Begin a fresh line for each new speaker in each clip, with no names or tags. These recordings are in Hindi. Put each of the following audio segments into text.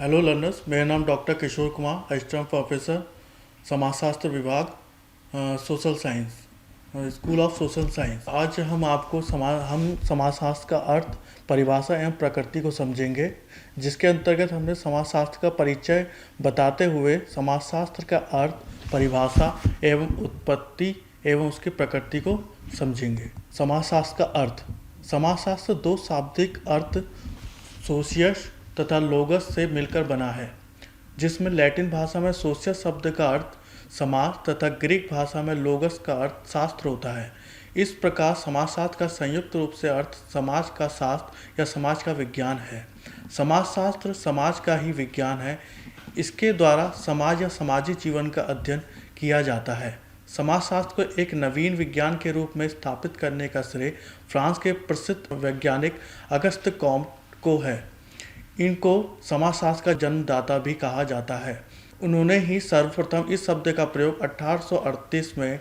हेलो लर्नर्स, मेरा नाम doctor Kishore Kumar, assistant professor समाजशास्त्र विभाग, social science, school of social science. आज हम आपको समाजशास्त्र का अर्थ, परिभाषा एवं प्रकृति को समझेंगे, जिसके अंतर्गत हमने समाजशास्त्र का परिचय बताते हुए समाजशास्त्र का अर्थ, परिभाषा एवं उत्पत्ति एवं उसकी प्रकृति को समझेंगे। समाजशास्त्र का अर्थ। समाजशास्त्र दो शाब्दिक अर्थ सोशियस तथा लोगस से मिलकर बना है, जिसमें लैटिन भाषा में सोशियस शब्द का अर्थ समाज तथा ग्रीक भाषा में लोगस का अर्थ शास्त्र होता है। इस प्रकार समाजशास्त्र का संयुक्त रूप से अर्थ समाज का शास्त्र या समाज का विज्ञान है। समाजशास्त्र समाज का ही विज्ञान है। इसके द्वारा समाज या सामाजिक जीवन का अध्ययन किया जाता है। समाजशास्त्र को एक नवीन विज्ञान के रूप में स्थापित करने का श्रेय फ्रांस के प्रसिद्ध वैज्ञानिक अगस्त कॉम्ट को है। इनको समाजशास्त्र का जन्मदाता भी कहा जाता है। उन्होंने ही सर्वप्रथम इस शब्द का प्रयोग 1838 में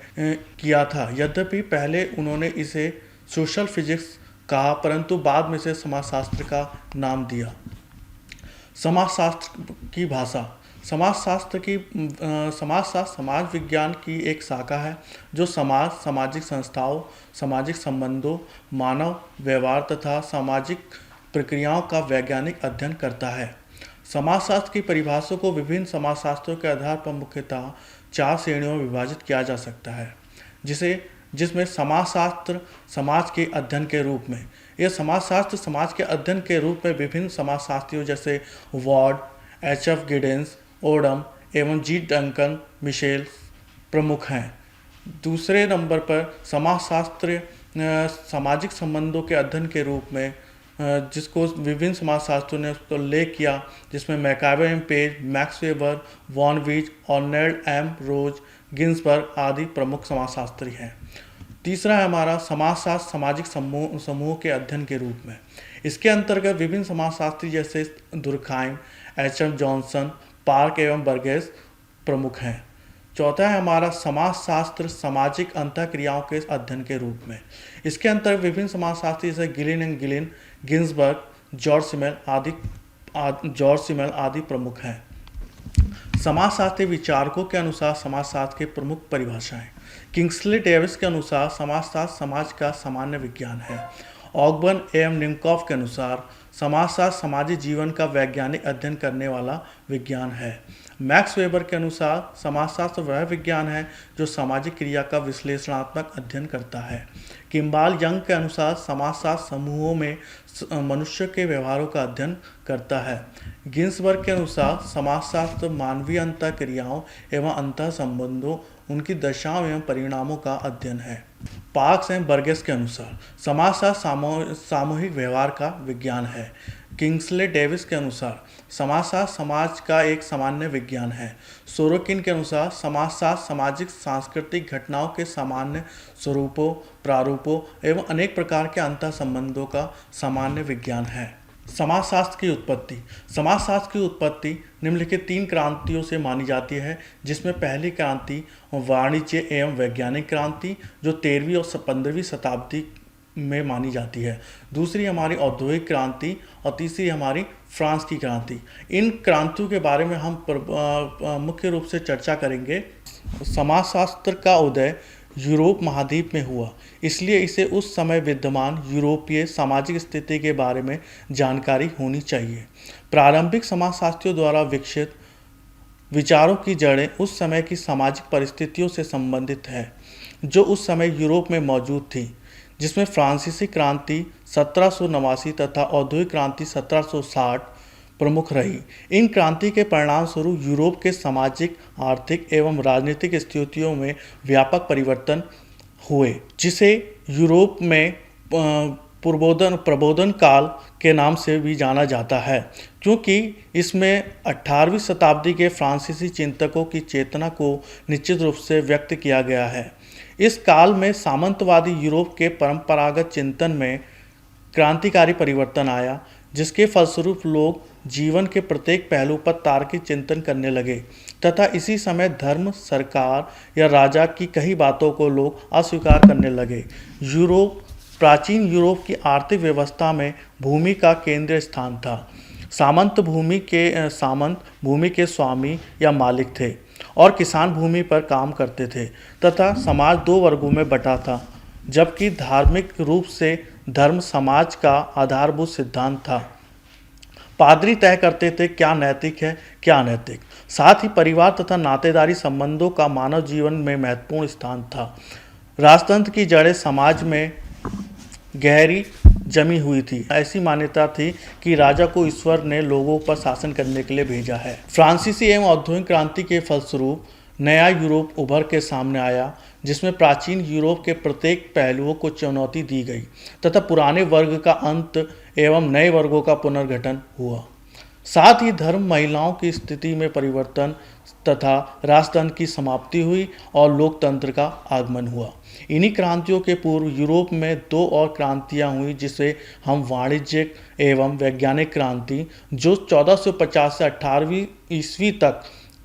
किया था। यद्यपि पहले उन्होंने इसे सोशल फिजिक्स कहा, परंतु बाद में इसे समाजशास्त्र का नाम दिया। समाजशास्त्र की भाषा। समाजशास्त्र समाज विज्ञान की एक शाखा है जो समाज, सामाजिक संस्थाओं, सामाजिक संबंधों, मानव व्यवहार तथा सामाजिक प्रक्रियाओं का वैज्ञानिक अध्ययन करता है। समाजशास्त्र की परिभाषा को विभिन्न समाजशास्त्रों के आधार पर मुख्यतः 4 श्रेणियों में विभाजित किया जा सकता है, जिसमें समाजशास्त्र समाज के अध्ययन के रूप में। यह समाजशास्त्र समाज के अध्ययन के रूप में विभिन्न समाजशास्त्रियों जैसे वॉर्ड, H.F. गिडेंस, ओडम एवं जी. डंकन मिशेल प्रमुख हैं। दूसरे नंबर पर समाजशास्त्र सामाजिक संबंधों के अध्ययन के रूप में, जिसको विभिन्न समाजशास्त्रियों ने उसको उल्लेख किया, जिसमें मैकाबे M Page, Max Weber, von Wiese, Arnold M rows, Ginsberg आदि प्रमुख समाजशास्त्री हैं। तीसरा है हमारा समाजशास्त्र सामाजिक समूह के अध्ययन के रूप में। इसके अंतर्गत विभिन्न समाजशास्त्री जैसे दुर्खाइम, H.M. जॉनसन, पार्क एवं बर्गेस प्रमुख हैं। चौथा है हमारा समाजशास्त्र सामाजिक अंतःक्रियाओं के अध्ययन के रूप में। इसके अंतर्गत विभिन्न समाजशास्त्री जैसे गिलिन, गिन्सबर्ग, जॉर्ज सिमेल आदि प्रमुख हैं। समाजशास्त्री विचारकों के अनुसार समाजशास्त्र की प्रमुख परिभाषाएं। किंग्सले डेविस के अनुसार समाजशास्त्र समाज का सामान्य विज्ञान है। ऑगबर्न एवं निमकॉफ के अनुसार समाजशास्त्र सामाजिक जीवन का वैज्ञानिक अध्ययन करने वाला विज्ञान है। मैक्स वेबर के अनुसार समाजशास्त्र वह विज्ञान है जो सामाजिक क्रिया का विश्लेषणात्मक अध्ययन करता है। किम्बाल यंग के अनुसार समाजशास्त्र समूहों में मनुष्य के व्यवहारों का अध्ययन करता है। गिन्सबर्ग के अनुसार समाजशास्त्र मानवीय अंतःक्रियाओं एवं अंतः संबंधों, उनकी दशाओं एवं परिणामों का अध्ययन है। पार्क्स एवं बर्गेस के अनुसार समाजशास्त्र सामूहिक व्यवहार का विज्ञान है। किंग्सले डेविस के अनुसार समाजशास्त्र समाज का एक सामान्य विज्ञान है। सोरोकिन के अनुसार समाजशास्त्र सामाजिक सांस्कृतिक घटनाओं के सामान्य स्वरूपों, प्रारूपों एवं अनेक प्रकार के अंतः संबंधों का सामान्य विज्ञान है। समाजशास्त्र की उत्पत्ति। समाजशास्त्र की उत्पत्ति निम्नलिखित 3 क्रांतियों से मानी जाती है, जिसमें पहली क्रांति वाणिज्य एवं वैज्ञानिक क्रांति जो 13वीं और 15वीं शताब्दी में मानी जाती है। दूसरी हमारी औद्योगिक क्रांति और तीसरी हमारी फ्रांस की क्रांति। इन क्रांतियों के बारे में हम मुख्य रूप से चर्चा करेंगे। समाजशास्त्र का उदय यूरोप महाद्वीप में हुआ, इसलिए इसे उस समय विद्यमान यूरोपीय सामाजिक स्थिति के बारे में जानकारी होनी चाहिए। प्रारंभिक समाजशास्त्रियों द्वारा विकसित विचारों की जड़ें उस समय की सामाजिक परिस्थितियों से संबंधित है जो उस समय यूरोप में मौजूद थी, जिसमें फ्रांसीसी क्रांति 1789 तथा औद्योगिक क्रांति 1760 प्रमुख रही। इन क्रांति के परिणाम स्वरूप यूरोप के सामाजिक, आर्थिक एवं राजनीतिक स्थितियों में व्यापक परिवर्तन हुए, जिसे यूरोप में प्रबोधन काल के नाम से भी जाना जाता है, क्योंकि इसमें 18वीं शताब्दी के फ्रांसीसी चिंतकों की चेतना को निश्चित रूप से व्यक्त किया गया है। इस काल में सामंतवादी यूरोप के परंपरागत चिंतन में क्रांतिकारी परिवर्तन आया, जिसके फलस्वरूप लोग जीवन के प्रत्येक पहलू पर तार्किक चिंतन करने लगे तथा इसी समय धर्म, सरकार या राजा की कई बातों को लोग अस्वीकार करने लगे। प्राचीन यूरोप की आर्थिक व्यवस्था में भूमि का केंद्रीय स्थान था। सामंत भूमि के स्वामी या मालिक थे और किसान भूमि पर काम करते थे तथा समाज दो वर्गों में बटा था, जबकि धार्मिक रूप से धर्म समाज का आधारभूत सिद्धांत था। पादरी तय करते थे क्या नैतिक है क्या अनैतिक। साथ ही परिवार तथा नातेदारी संबंधों का मानव जीवन में महत्वपूर्ण स्थान था। राजतंत्र की जड़ें समाज में गहरी जमी हुई थी। ऐसी मान्यता थी कि राजा को ईश्वर ने लोगों पर शासन करने के लिए भेजा है। फ्रांसीसी एवं औद्योगिक क्रांति के फलस्वरूप नया यूरोप उभर के सामने आया, जिसमें प्राचीन यूरोप के प्रत्येक पहलुओं को चुनौती दी गई तथा पुराने वर्ग का अंत एवं नए वर्गों का पुनर्गठन हुआ। साथ ही धर्म, महिलाओं की स्थिति में परिवर्तन तथा राजतंत्र की समाप्ति हुई और लोकतंत्र का आगमन हुआ। इन्हीं क्रांतियों के पूर्व यूरोप में दो और क्रांतियां हुई, जिसे हम वाणिज्यिक एवं वैज्ञानिक क्रांति, जो 1450 से 18वीं ईस्वी तक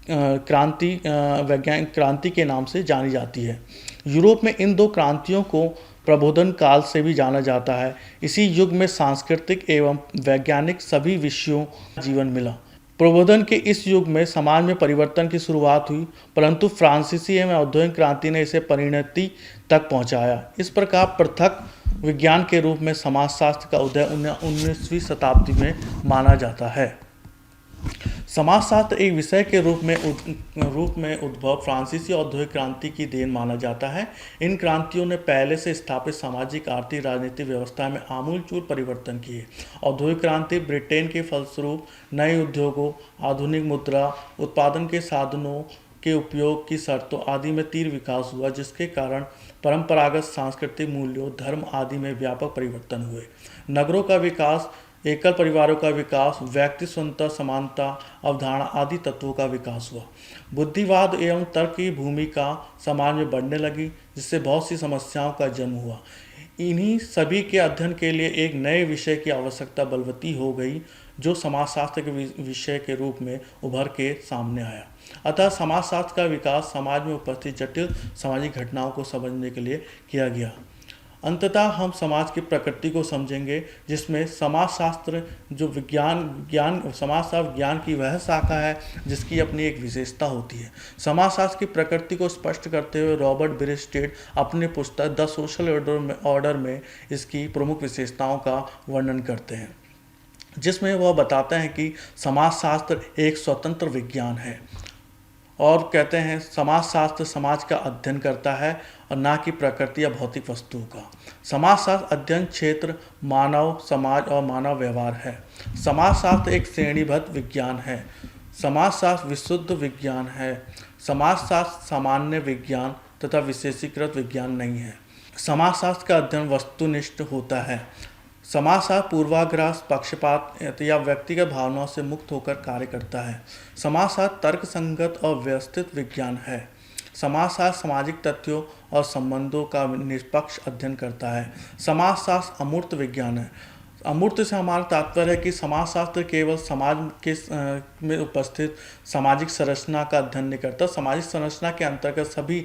वैज्ञानिक क्रांति के नाम से जानी जाती है। यूरोप में इन दो क्रांतियों को प्रबोधन काल से भी जाना जाता है। इसी युग में सांस्कृतिक एवं वैज्ञानिक सभी विषयों जीवन मिला। प्रबोधन के इस युग में समाज में परिवर्तन की शुरुआत हुई, परंतु फ्रांसीसी एवं औद्योगिक क्रांति ने इसे परिणति तक पहुंचाया। इस प्रकार पृथक विज्ञान के रूप में समाजशास्त्र का उदय 19वीं शताब्दी में माना जाता है। समाजशास्त्र एक विषय के रूप में उद्भव फ्रांसीसी औद्योगिक क्रांति की देन माना जाता है। इन क्रांतियों ने पहले से स्थापित सामाजिक, आर्थिक, राजनीतिक व्यवस्था में आमूलचूल परिवर्तन किए। औद्योगिक क्रांति ब्रिटेन के फलस्वरूप नए उद्योगों, आधुनिक मुद्रा, उत्पादन के साधनों के उपयोग की शर्तों आदि में तीव्र विकास हुआ, जिसके कारण परंपरागत सांस्कृतिक मूल्यों, धर्म आदि में व्यापक परिवर्तन हुए। नगरों का विकास, एकल परिवारों का विकास, व्यक्ति स्वतंत्रता, समानता अवधारणा आदि तत्वों का विकास हुआ। बुद्धिवाद एवं तर्क की भूमिका समाज में बढ़ने लगी, जिससे बहुत सी समस्याओं का जन्म हुआ। इन्हीं सभी के अध्ययन के लिए एक नए विषय की आवश्यकता बलवती हो गई, जो समाजशास्त्र के विषय के रूप में उभर के सामने आया। अतः समाजशास्त्र का विकास समाज में उपस्थित जटिल सामाजिक घटनाओं को समझने के लिए किया गया। अंततः हम समाज की प्रकृति को समझेंगे, जिसमें समाजशास्त्र जो समाजशास्त्र ज्ञान की वह शाखा है जिसकी अपनी एक विशेषता होती है। समाजशास्त्र की प्रकृति को स्पष्ट करते हुए रॉबर्ट बिरस्टेड अपनी पुस्तक द सोशल ऑर्डर में इसकी प्रमुख विशेषताओं का वर्णन करते हैं, जिसमें वह बताते हैं कि समाजशास्त्र एक स्वतंत्र विज्ञान है और कहते हैं समाजशास्त्र समाज का अध्ययन करता है और ना कि प्रकृति या भौतिक वस्तुओं का। समाजशास्त्र अध्ययन क्षेत्र मानव समाज और मानव व्यवहार है। समाजशास्त्र एक श्रेणीबद्ध विज्ञान है। समाजशास्त्र विशुद्ध विज्ञान है। समाजशास्त्र सामान्य विज्ञान तथा विशेषीकृत विज्ञान नहीं है। समाजशास्त्र का अध्ययन वस्तुनिष्ठ होता है। समाजशास्त्र पूर्वाग्रह, पक्षपात या व्यक्तिगत भावनाओं से मुक्त होकर कार्य करता है। समाजशास्त्र तर्कसंगत और व्यवस्थित विज्ञान है। समाजशास्त्र सामाजिक तथ्यों और संबंधों का निष्पक्ष अध्ययन करता है। समाजशास्त्र अमूर्त विज्ञान है। अमूर्त से हमारा तात्पर्य है कि समाजशास्त्र केवल समाज के में उपस्थित सामाजिक संरचना का अध्ययन नहीं करता। सामाजिक संरचना के अंतर्गत सभी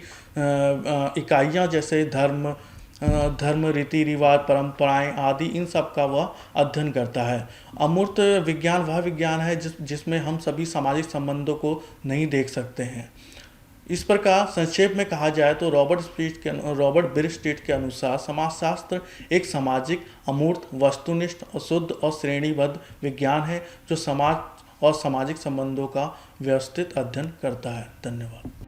इकाइयाँ जैसे धर्म, रीति रिवाज, परंपराएं आदि, इन सब का वह अध्ययन करता है। अमूर्त विज्ञान वह विज्ञान है जिसमें हम सभी सामाजिक संबंधों को नहीं देख सकते हैं। इस प्रकार संक्षेप में कहा जाए तो रॉबर्ट बिरस्टेड के अनुसार समाजशास्त्र एक सामाजिक, अमूर्त, वस्तुनिष्ठ और शुद्ध और श्रेणीबद्ध विज्ञान है, जो समाज और सामाजिक संबंधों का व्यवस्थित अध्ययन करता है। धन्यवाद।